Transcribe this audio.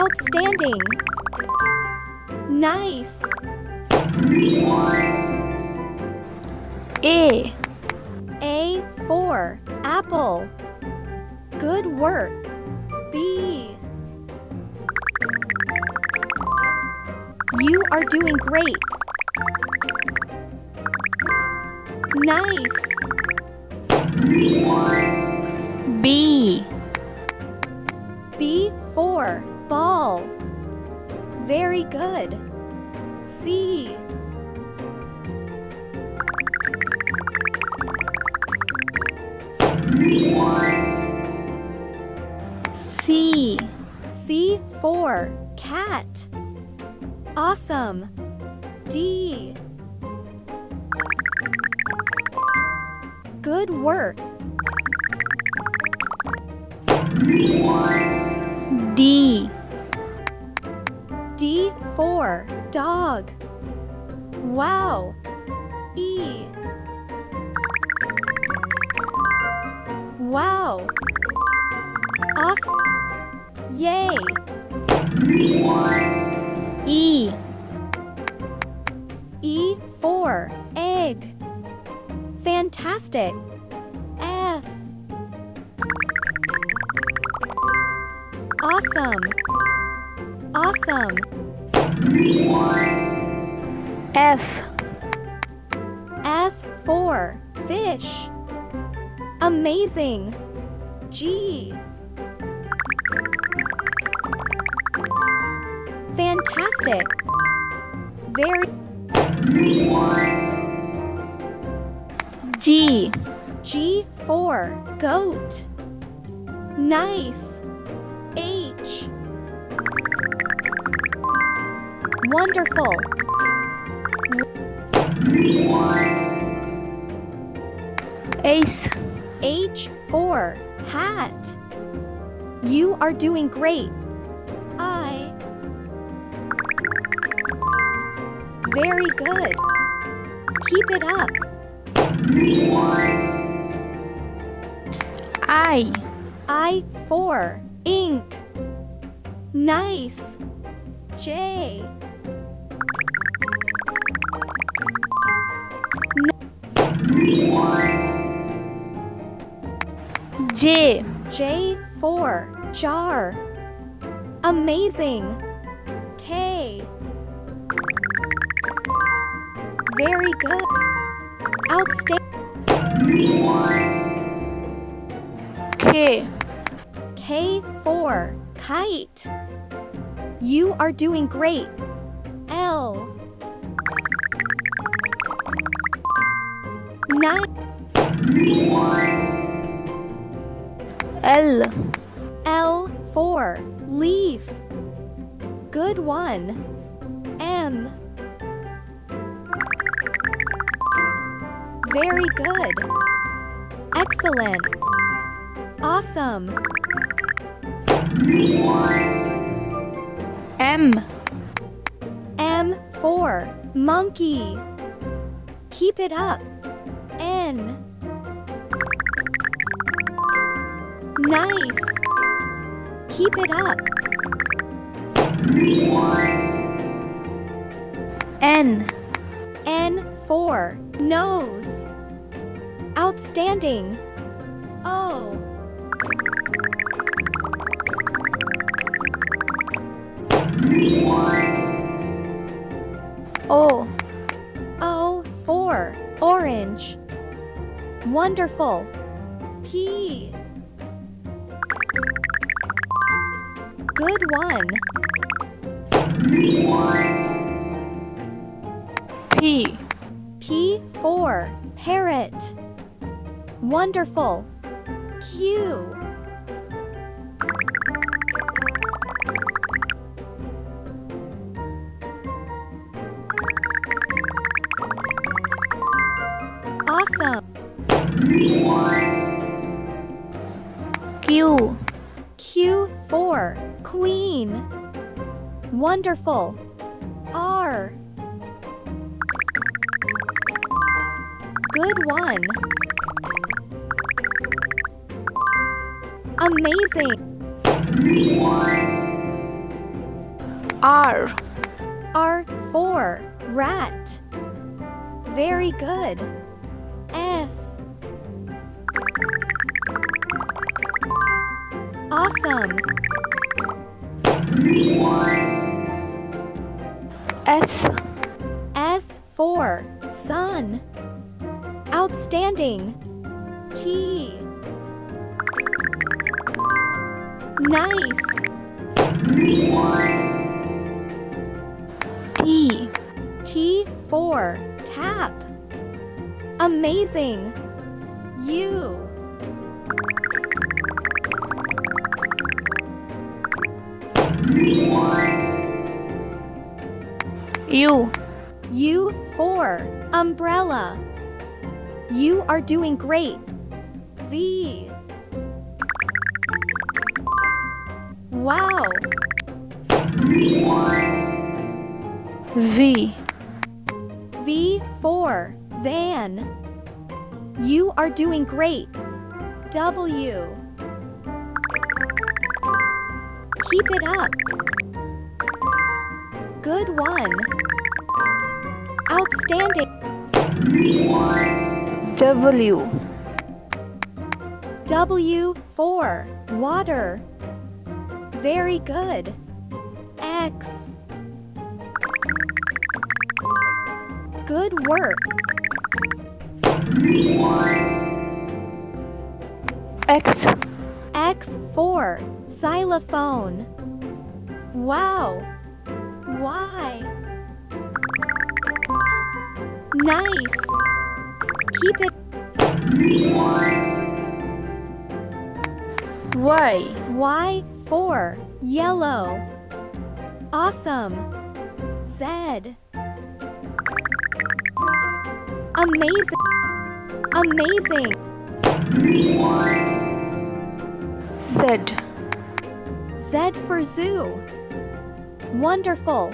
Outstanding. Nice. A. A for apple. Good work. B. You are doing great. Nice. B. B for ball. Very good. C. C. C for cat. Awesome. D. Good work. D. D for dog. Wow. E. Wow. Awesome. Yay. E. E for egg. Fantastic. F. Awesome. Awesome. F. F for fish. Amazing. G. Fantastic. Very. G. G for goat. Nice. H. Wonderful. Ace. H for hat. You are doing great. I. Very good. Keep it up. I for ink. Nice. J. J. J for jar. Amazing. K. Very good. Outstanding. K. K for kite. You are doing great. L. Nine. L. L for leaf. Good one. M. Very good. Excellent. Awesome. M. M for monkey. Keep it up. N. Nice. Keep it up. N. N for nose. Outstanding. O. O. O for orange. Wonderful. P. Good one. P. P for parrot. Wonderful. Q. Awesome. Q. Q for queen. Wonderful. R. Good one. Amazing. R. R for rat. Very good. S. Awesome. S. S for sun. Outstanding. T. Nice. T. T for tap. Amazing. U. U. U for umbrella. You are doing great. V. Wow. V. V for van. You are doing great. W. Keep it up. Good one. Outstanding. W. W for water. Very good. X. Good work. X. X for xylophone. Wow. Y. Nice. Keep it. Y. Y for yellow. Awesome. Z. Amazing. Amazing. Z. Z for zoo. Wonderful.